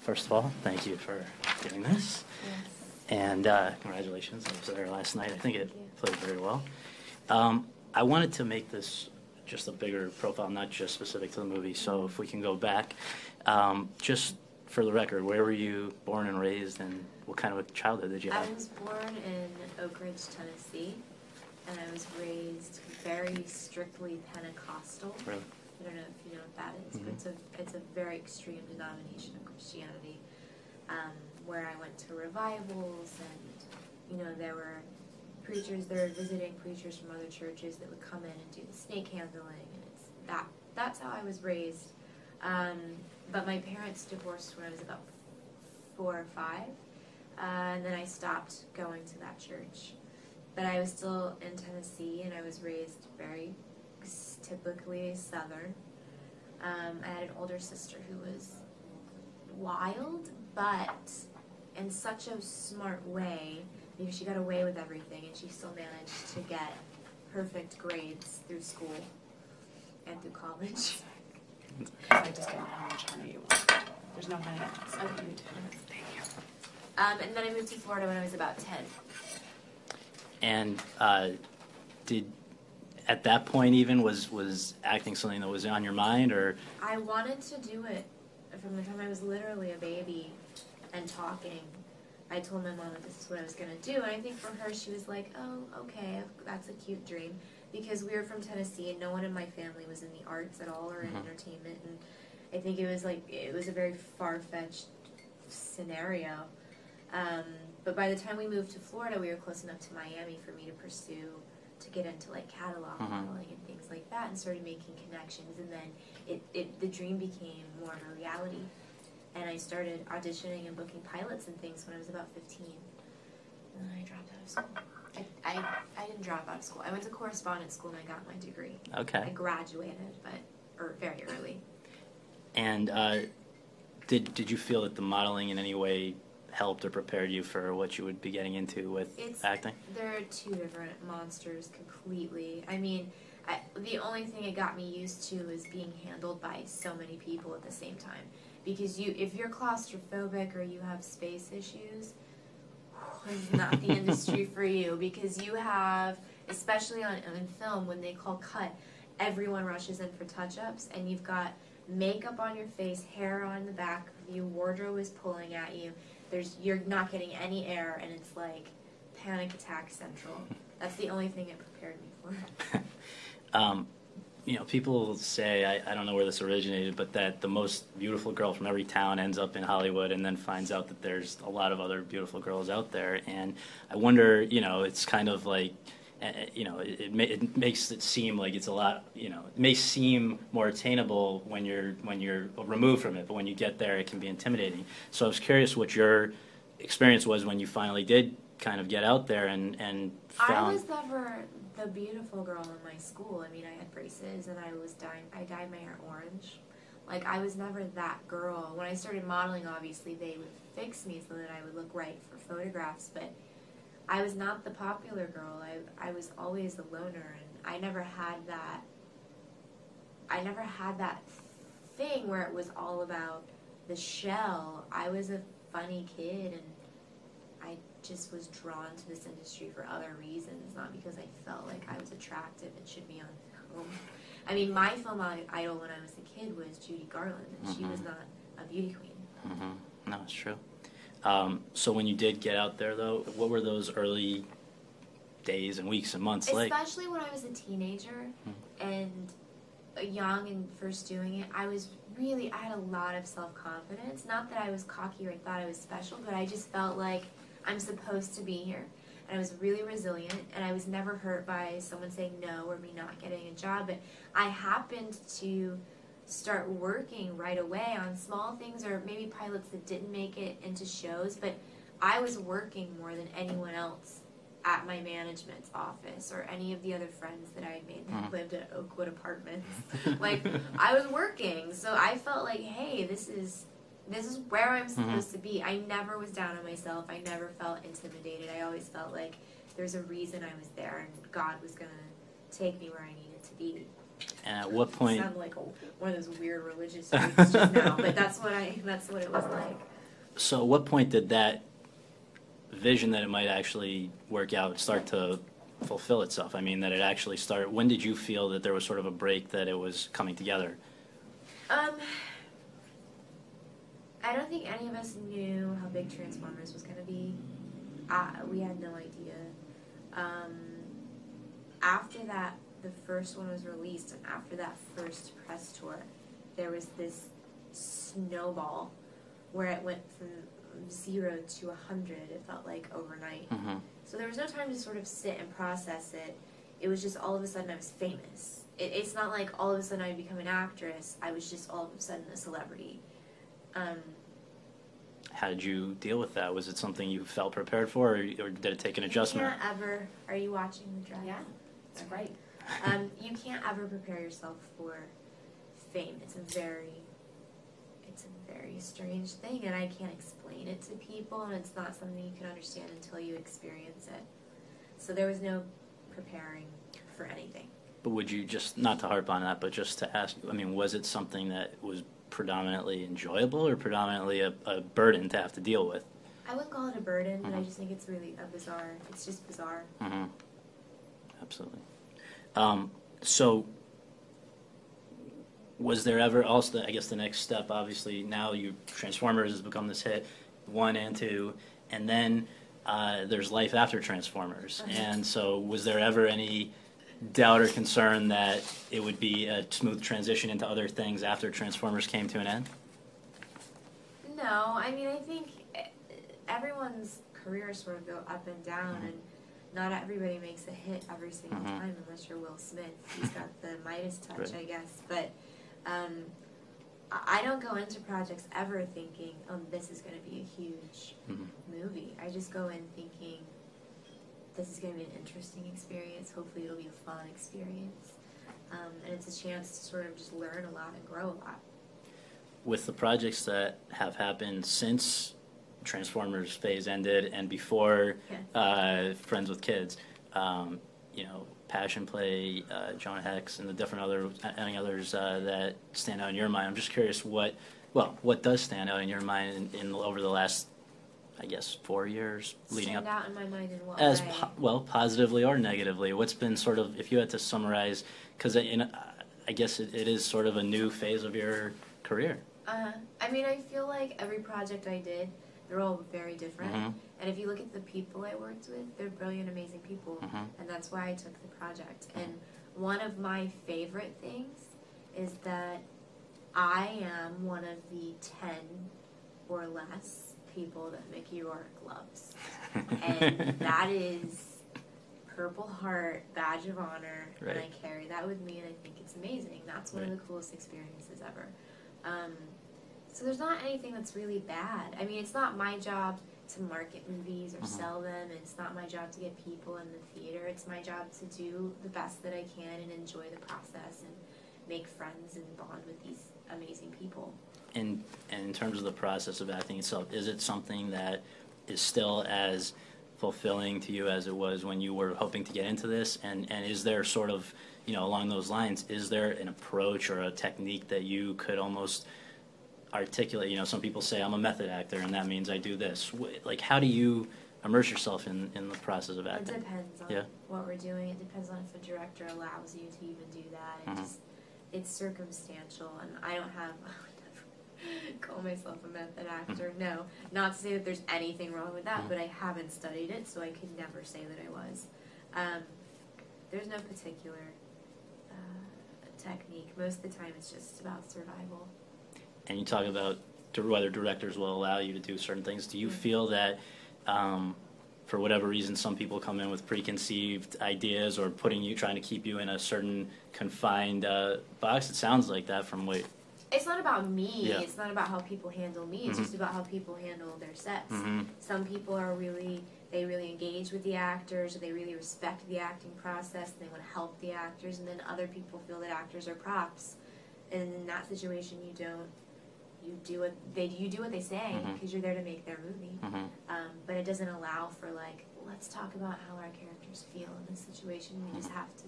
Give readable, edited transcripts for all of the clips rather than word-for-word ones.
First of all, thank you for doing this. Yes. And congratulations. I was there last night. I think it played very well. I wanted to make this just a bigger profile, not just specific to the movie. So if we can go back, just for the record, where were you born and raised, and what kind of a childhood did you have? I was born in Oak Ridge, Tennessee, and I was raised very strictly Pentecostal. Really? I don't know if you know what that is, but it's a very extreme denomination of Christianity, where I went to revivals, and there were visiting preachers from other churches that would come in and do the snake handling, and that's how I was raised. But my parents divorced when I was about 4 or 5, and then I stopped going to that church. But I was still in Tennessee, and I was raised very typically Southern. I had an older sister who was wild, but in such a smart way, because she got away with everything, and she still managed to get perfect grades through school and through college. I just don't know how much honey you want. There's no honey. Okay. Thank you. And then I moved to Florida when I was about 10. And at that point even, was acting something that was on your mind, or? I wanted to do it from the time I was literally a baby and talking. I told my mom that this is what I was going to do, and I think for her she was like, oh, okay, that's a cute dream, because we were from Tennessee and no one in my family was in the arts at all or in entertainment, and I think it was a very far-fetched scenario. But by the time we moved to Florida, we were close enough to Miami for me to pursue, to get into like catalog modeling and things like that, and started making connections, and then the dream became more of a reality. And I started auditioning and booking pilots and things when I was about 15. And then I dropped out of school. I didn't drop out of school. I went to correspondence school and I got my degree. Okay. I graduated, but very early. And did you feel that the modeling in any way helped or prepared you for what you would be getting into with acting? There are two different monsters completely. I mean, the only thing it got me used to is being handled by so many people at the same time. Because if you're claustrophobic or you have space issues, it's not the industry for you. Because you have, especially in film, when they call cut, everyone rushes in for touch-ups, and you've got makeup on your face, hair on the back of you, wardrobe is pulling at you. You're not getting any air, and it's like panic attack central. That's the only thing it prepared me for. People say, I don't know where this originated, but that the most beautiful girl from every town ends up in Hollywood and then finds out that there's a lot of other beautiful girls out there. And I wonder, it's kind of like, it makes it seem like it's a lot, it may seem more attainable when you're removed from it, but when you get there, it can be intimidating. So I was curious what your experience was when you finally did kind of get out there and found... I was never the beautiful girl in my school. I mean, I had braces and I dyed my hair orange. Like, I was never that girl. When I started modeling, obviously, they would fix me so that I would look right for photographs, but I was not the popular girl. I was always the loner, and I never had that thing where it was all about the shell. I was a funny kid, and I just was drawn to this industry for other reasons, not because I felt like I was attractive and should be on film. I mean, my film idol when I was a kid was Judy Garland, and she was not a beauty queen. No, it's true. So when you did get out there, though, what were those early days and weeks and months like? Especially when I was a teenager and young and first doing it, I had a lot of self-confidence. Not that I was cocky or thought I was special, but I just felt like I'm supposed to be here. And I was really resilient, and I was never hurt by someone saying no or me not getting a job. But I happened to start working right away on small things, or maybe pilots that didn't make it into shows, but I was working more than anyone else at my management's office or any of the other friends that I had made that lived at Oakwood Apartments. Like, I was working, so I felt like, hey, this is where I'm supposed to be. I never was down on myself. I never felt intimidated. I always felt like there's a reason I was there, and God was going to take me where I needed to be. And at what point? It sounded like one of those weird religious things just now, but that's what it was like. So at what point did that vision that it might actually work out start to fulfill itself? I mean, that it actually started. When did you feel that there was sort of a break, that it was coming together? I don't think any of us knew how big Transformers was going to be. We had no idea. After that, the first one was released, and after that first press tour, there was this snowball where it went from 0 to 100. It felt like overnight. Mm-hmm. So there was no time to sort of sit and process it. It was just all of a sudden I was famous. It's not like all of a sudden I'd become an actress. I was just all of a sudden a celebrity. How did you deal with that? Was it something you felt prepared for, or did it take an adjustment? You can't ever. Are you watching the drive? Yeah, it's great. You can't ever prepare yourself for fame. It's a very strange thing, and I can't explain it to people, and it's not something you can understand until you experience it. So there was no preparing for anything. But would you, just not to harp on that, but just to ask, I mean, was it something that was predominantly enjoyable or predominantly a burden to have to deal with? I wouldn't call it a burden, Mm-hmm. but I just think it's really it's just bizarre. Mm-hmm. Absolutely. So was there ever also, I guess the next step, obviously now Transformers has become this hit, 1 and 2, and then there's life after Transformers. Uh-huh. And so was there ever any doubt or concern that it would be a smooth transition into other things after Transformers came to an end? No, I mean, I think everyone's careers sort of go up and down, Mm-hmm. and not everybody makes a hit every single Mm-hmm. time unless you're Will Smith. He's got the Midas touch, Right. I guess. But I don't go into projects ever thinking, oh, this is going to be a huge Mm-hmm. movie. I just go in thinking, this is going to be an interesting experience. Hopefully it'll be a fun experience. And it's a chance to sort of just learn a lot and grow a lot. With the projects that have happened since Transformers phase ended and before Friends with Kids, Passion Play, Jonah Hex, and the different any others that stand out in your mind. I'm just curious what does stand out in your mind in over the last, I guess, 4 years leading Stand up? out in my mind in what As way? positively or negatively, what's been sort of, if you had to summarize, because I guess it is sort of a new phase of your career. I mean, I feel like every project I did, they're all very different. Mm-hmm. And if you look at the people I worked with, they're brilliant, amazing people. Mm-hmm. And that's why I took the project. And one of my favorite things is that I am one of the 10 or less people that Mickey Rourke loves. And that is Purple Heart, badge of honor, Right. and I carry that with me, and I think it's amazing. That's one Right. of the coolest experiences ever. So there's not anything that's really bad. I mean, it's not my job to market movies or sell them. It's not my job to get people in the theater. It's my job to do the best that I can and enjoy the process and make friends and bond with these amazing people. And in terms of the process of acting itself, is it something that is still as fulfilling to you as it was when you were hoping to get into this? And is there sort of, along those lines, is there an approach or a technique that you could almost articulate? Some people say I'm a method actor and that means I do this. Like, how do you immerse yourself in the process of acting? It depends on what we're doing. It depends on if a director allows you to even do that. It's circumstantial, and I don't have... call myself a method actor. No, not to say that there's anything wrong with that, but I haven't studied it, so I could never say that I was. There's no particular technique. Most of the time it's just about survival. And you talk about whether directors will allow you to do certain things. Do you feel that for whatever reason some people come in with preconceived ideas or trying to keep you in a certain confined box? It sounds like that from what... It's not about me. Yeah. It's not about how people handle me. It's just about how people handle their sets. Some people they really engage with the actors, or they really respect the acting process, and they want to help the actors, and then other people feel that actors are props. And in that situation, you do what they say, because you're there to make their movie. But it doesn't allow for, like, let's talk about how our characters feel in this situation. We just have to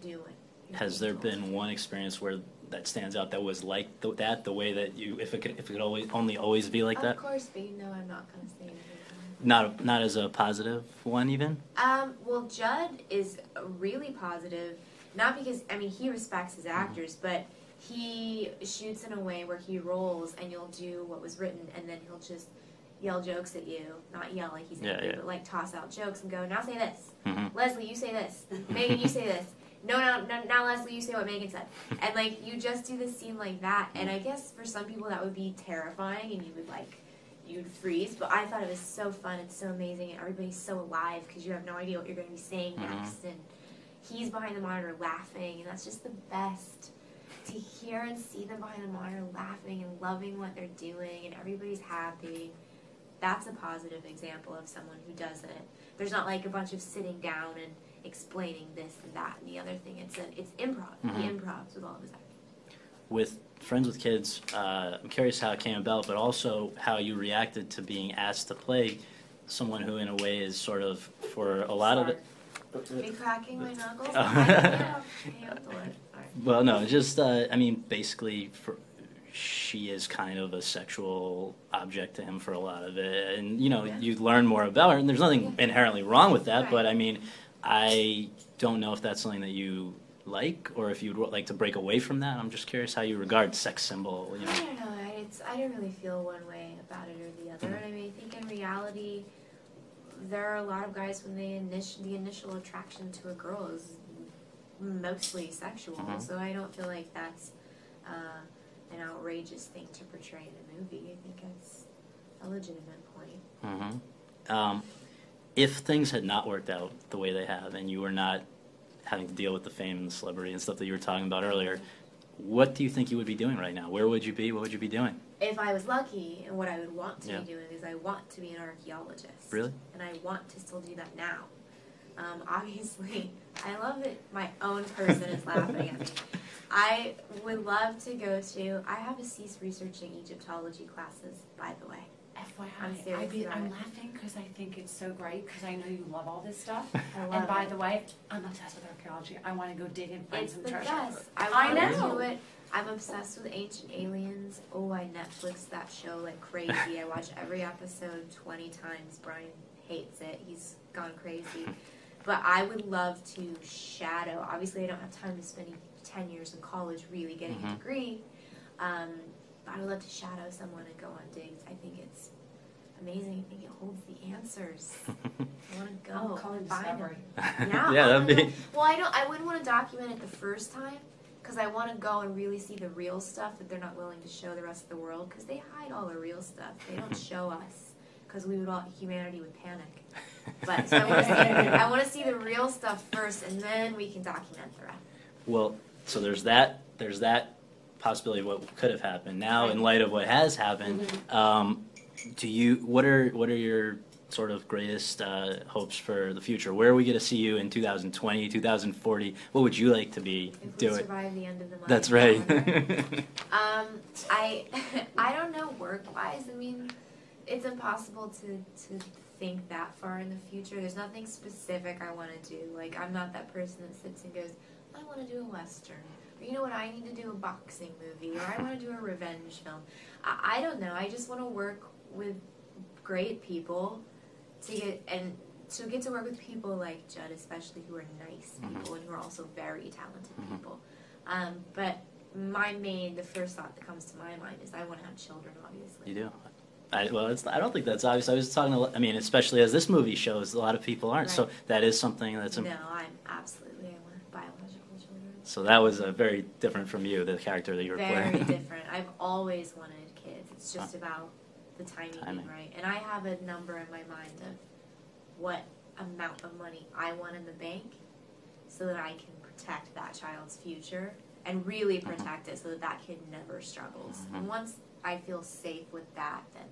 do what has there been one experience where that stands out that was like the way that you, if it could always be like that? Of course, but you know I'm not going to say anything. Not as a positive one, even? Well, Judd is really positive, not because, I mean, he respects his actors, but he shoots in a way where he rolls and you'll do what was written, and then he'll just yell jokes at you. Not yell like he's angry, but like toss out jokes and go, now say this. Leslie, you say this. Megan, you say this. No, now Leslie, you say what Megan said. And like, you just do the scene like that, and I guess for some people that would be terrifying, and you'd freeze, but I thought it was so fun. It's so amazing, and everybody's so alive because you have no idea what you're going to be saying next, and he's behind the monitor laughing, and that's just the best to hear and see them behind the monitor laughing and loving what they're doing, and everybody's happy. That's a positive example of someone who does it. There's not like a bunch of sitting down and explaining this and that and the other thing. It's improv. He improvs with all of his acting. With Friends with Kids, I'm curious how it came about, but also how you reacted to being asked to play someone who, in a way, is sort of, for a lot of it... Are you cracking my knuckles? I can't handle it. Well, no, just, I mean, basically, she is kind of a sexual object to him for a lot of it. And, you know, you learn more about her, and there's nothing inherently wrong with that, but, I mean, I don't know if that's something that you like, or if you'd like to break away from that. I'm just curious how you regard sex symbol. You know. I don't know. I don't really feel one way about it or the other. And I mean, I think in reality, there are a lot of guys when the initial attraction to a girl is mostly sexual. So I don't feel like that's an outrageous thing to portray in a movie. I think it's a legitimate point. If things had not worked out the way they have, and you were not having to deal with the fame and the celebrity and stuff that you were talking about earlier, what do you think you would be doing right now? Where would you be? What would you be doing? If I was lucky, and what I would want to be doing is I want to be an archaeologist. Really? And I want to still do that now. Obviously, I love that my own person is laughing at me. I would love to go to, I have a cease researching Egyptology classes, by the way. FYI, I'm laughing because I think it's so great because I know you love all this stuff. And by the way, I'm obsessed with archaeology. I want to go dig and find some treasure. Yes, I want to do it. I'm obsessed with ancient aliens. Oh, I Netflixed that show like crazy. I watch every episode 20 times. Brian hates it. He's gone crazy. But I would love to shadow. Obviously, I don't have time to spend 10 years in college really getting a degree. But I would love to shadow someone and go on digs. I think it's amazing. I think it holds the answers. I want to go and find them. Yeah, that'd be. Well, I wouldn't want to document it the first time because I want to go and really see the real stuff that they're not willing to show the rest of the world because they hide all the real stuff. They don't show us because humanity would panic. But so I want to see the real stuff first, and then we can document the rest. Well, so there's that possibility of what could have happened. Now, in light of what has happened, what are your sort of greatest hopes for the future? Where are we going to see you in 2020, 2040? What would you like to be doing? If we survive the end of the month. That's right. I don't know work-wise. I mean, it's impossible to think that far in the future. There's nothing specific I want to do. Like, I'm not that person that sits and goes, I want to do a Western. Or, you know what, I need to do a boxing movie. Or I want to do a revenge film. I don't know. I just want to work with great people to get to work with people like Judd, especially, who are nice people and who are also very talented people. But the first thought that comes to my mind is I want to have children, obviously. You do? I don't think that's obvious. I was talking I mean, especially as this movie shows, a lot of people aren't. Right. So that is something that's... No, I want biological children. So that was very different from you, the character that you were playing. Very different. I've always wanted kids. It's just about the timing, right? And I have a number in my mind of what amount of money I want in the bank so that I can protect that child's future and really protect it so that kid never struggles. And once I feel safe with that, then